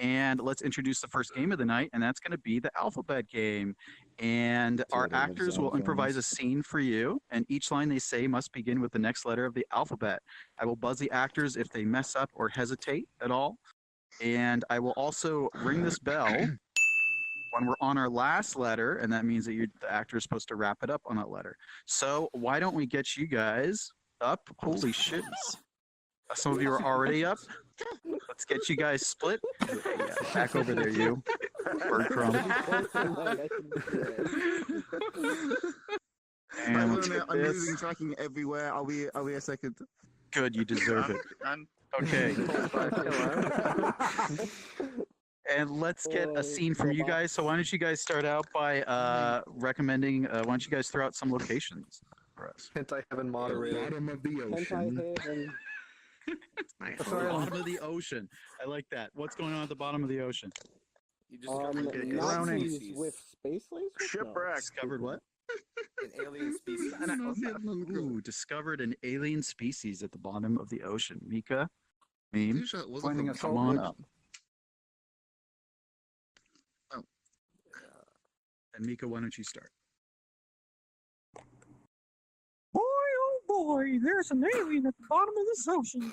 And let's introduce the first game of the night, and that's going to be the alphabet game. And our actors will improvise a scene for you, and each line they say must begin with the next letter of the alphabet. I will buzz the actors if they mess up or hesitate at all. And I will also ring this bell when we're on our last letter, and that means that the actor is supposed to wrap it up on that letter. So why don't we get you guys up? Holy shit. Some of you are already up. Let's get you guys split. Yeah, back over there, you. Bird crumb. And I'm moving, tracking everywhere. Are we a second? Good, you deserve it. Okay. And let's get a scene from you guys. So why don't you guys start out by recommending, why don't you guys throw out some locations for us? Anti-heaven moderator. Bottom of the ocean. Bottom of the ocean. I like that. What's going on at the bottom of the ocean? You discovered Nazis with space lasers? Shipwreck. Discovered what? an alien species. Ooh, discovered an alien species at the bottom of the ocean. Meeka, Meme, Pointing us come all on good. up. Oh. And Meeka, why don't you start? Boy, oh boy, there's an alien at the bottom of this ocean.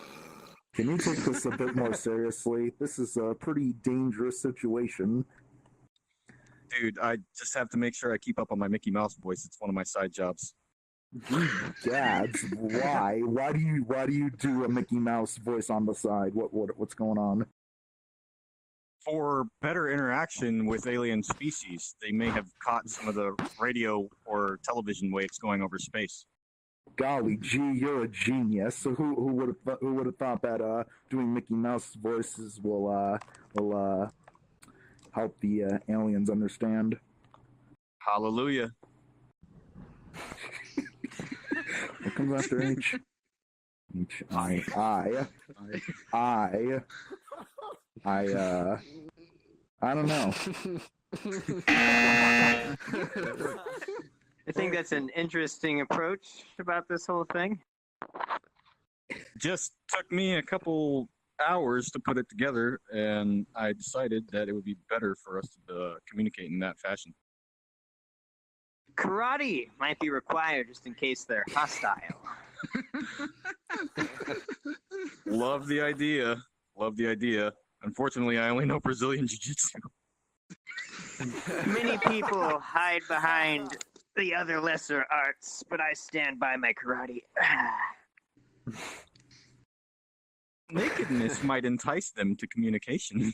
Can you take this a bit more seriously? This is a pretty dangerous situation. Dude, I just have to make sure I keep up on my Mickey Mouse voice. It's one of my side jobs. Gads, why? Why do you do a Mickey Mouse voice on the side? What's going on? For better interaction with alien species, they may have caught some of the radio or television waves going over space. Golly gee, you're a genius. So who would have thought that doing Mickey Mouse voices will help the aliens understand? Hallelujah. What comes after H? H I don't know. I think that's an interesting approach about this whole thing. Just took me a couple hours to put it together, and I decided that it would be better for us to communicate in that fashion. Karate might be required just in case they're hostile. Love the idea. Love the idea. Unfortunately, I only know Brazilian Jiu-Jitsu. Many people hide behind the other lesser arts, but I stand by my karate. Nakedness might entice them to communication.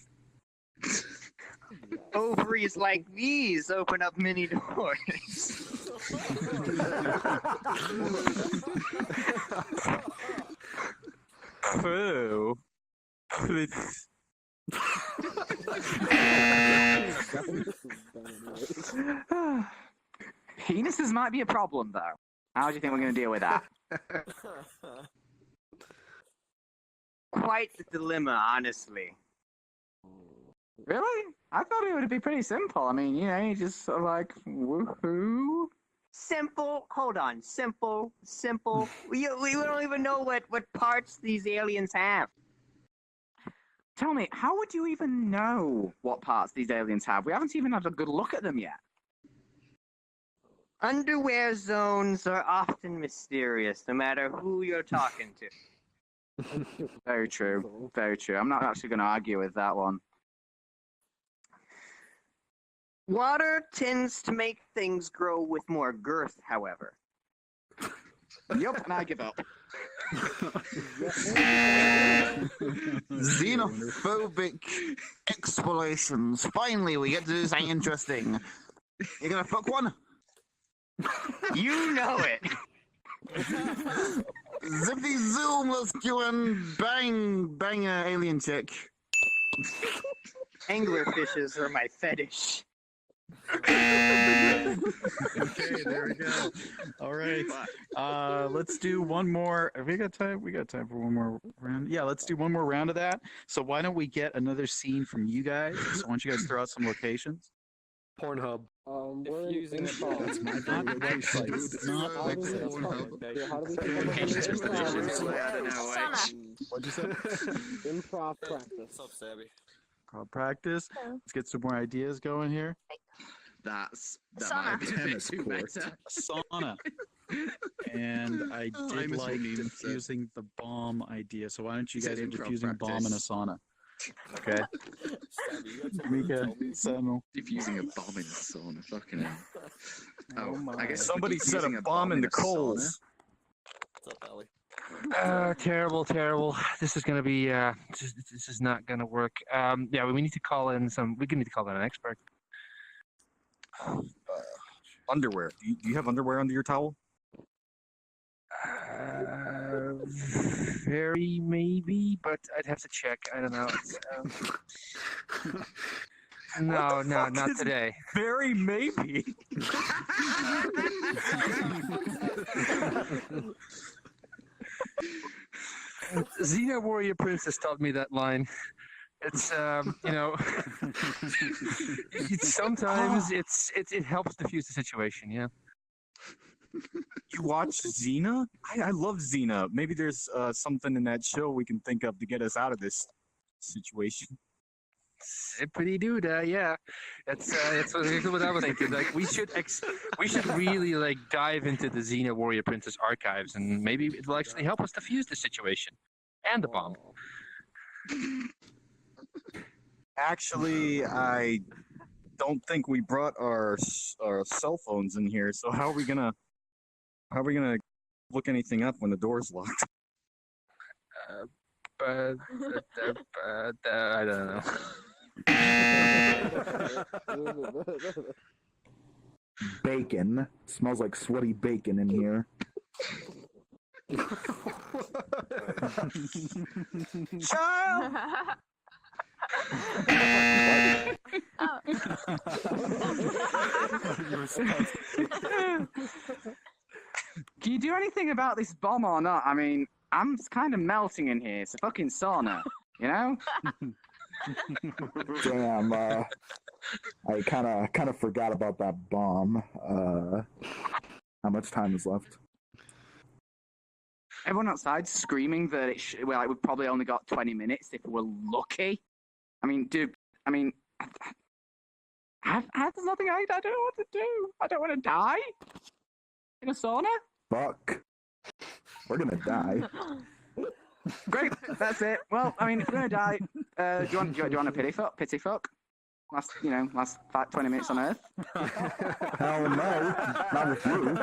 Ovaries like these open up many doors. Oh. Penises might be a problem, though. How do you think we're going to deal with that? Quite the dilemma, honestly. Really? I thought it would be pretty simple. I mean, you know, you just sort of like, woohoo. Simple? Hold on. Simple. we don't even know what parts these aliens have. Tell me, how would you even know what parts these aliens have? We haven't even had a good look at them yet. Underwear zones are often mysterious, no matter who you're talking to. Very true. Very true. I'm not actually going to argue with that one. Water tends to make things grow with more girth, however. Yep, and I give up. Xenophobic explorations. Finally, we get to do something interesting. You're gonna fuck one? You know it. Zippy zoom, let's go and bang a alien chick. Angler fishes are my fetish. Okay, there we go. All right. Let's do one more. Have we got time? We got time for one more round. Yeah, let's do one more round of that. So why don't we get another scene from you guys? So why don't you guys throw out some locations? Pornhub. We're Using in a phone. That's my favorite website. Not websites. How do we Locations for positions. I don't know. What'd you say? Improv practice. What's up, Sabby? improv practice. Let's get some more ideas going here. That Sauna. might have been a bit Tennis too court. meta. Sauna. And I did miss what like Meme said. diffusing the bomb idea. So why don't you Is it guys are improv diffusing a bomb in a practice? sauna? Okay. Sammy, you got something to Mika, tell me? Sentinel. Defusing a bomb in the sauna. Fucking hell. Oh my. I guess Somebody set defusing a bomb in the a sauna. coals. What's up, Allie? Terrible. This is gonna be. This is not gonna work. Yeah, we need to call in some. We need to call in an expert. Underwear. Do you have underwear under your towel? Very maybe, but I'd have to check. I don't know. It's, no, fuck not is- today. Very maybe. Xena Warrior Princess taught me that line. It's you know, sometimes it helps diffuse the situation. Yeah. You watch Xena? I love Xena. Maybe there's something in that show we can think of to get us out of this situation. Zippity doo dah, yeah. That's what I was thinking. Like we should really like dive into the Xena Warrior Princess archives, and maybe it will actually help us defuse the situation and the bomb. Actually, I don't think we brought our cell phones in here. So how are we gonna look anything up when the door's locked? But I don't know. Bacon. Smells like sweaty bacon in here. Child. Can you do anything about this bomb or not? I mean, I'm kind of melting in here. It's a fucking sauna, you know? Damn. I kind of forgot about that bomb. How much time is left? Everyone outside screaming that like, we've probably only got 20 minutes if we're lucky. I mean, dude, there's nothing I don't know what to do. I don't want to die in a sauna. Fuck. We're gonna die. Great, that's it. Well, I mean, if we're gonna die, do you want a pity fuck? Pity fuck? Last 20 minutes on Earth. Hell no. Not with you.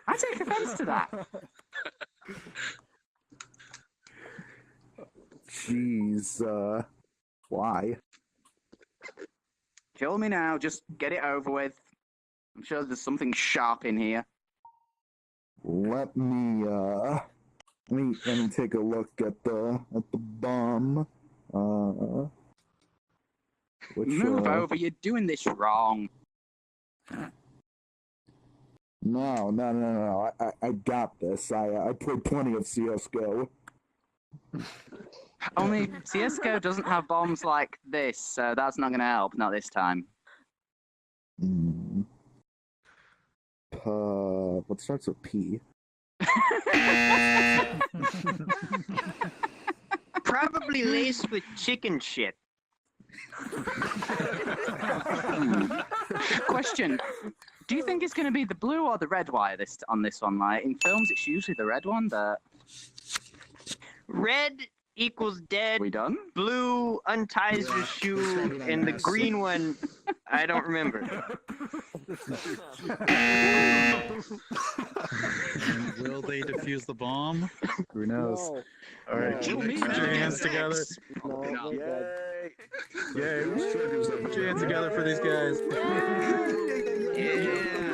I take offense to that. Jeez. Why? Kill me now. Just get it over with. I'm sure there's something sharp in here. Let me take a look at the bomb. Move over. You're doing this wrong. No. I got this. I played plenty of CS:GO. Only CS:GO doesn't have bombs like this, so that's not going to help. Not this time. What starts with P? Probably laced with chicken shit. Question: do you think it's going to be the blue or the red wire on this one? Like in films, it's usually the red one. Red equals dead. We done? Blue unties your shoe, and the green one, I don't remember. Will they defuse the bomb? Who knows? No. All right, No. put your hands together. No, we're dead. Yay! Put your hands together for these guys. Yeah.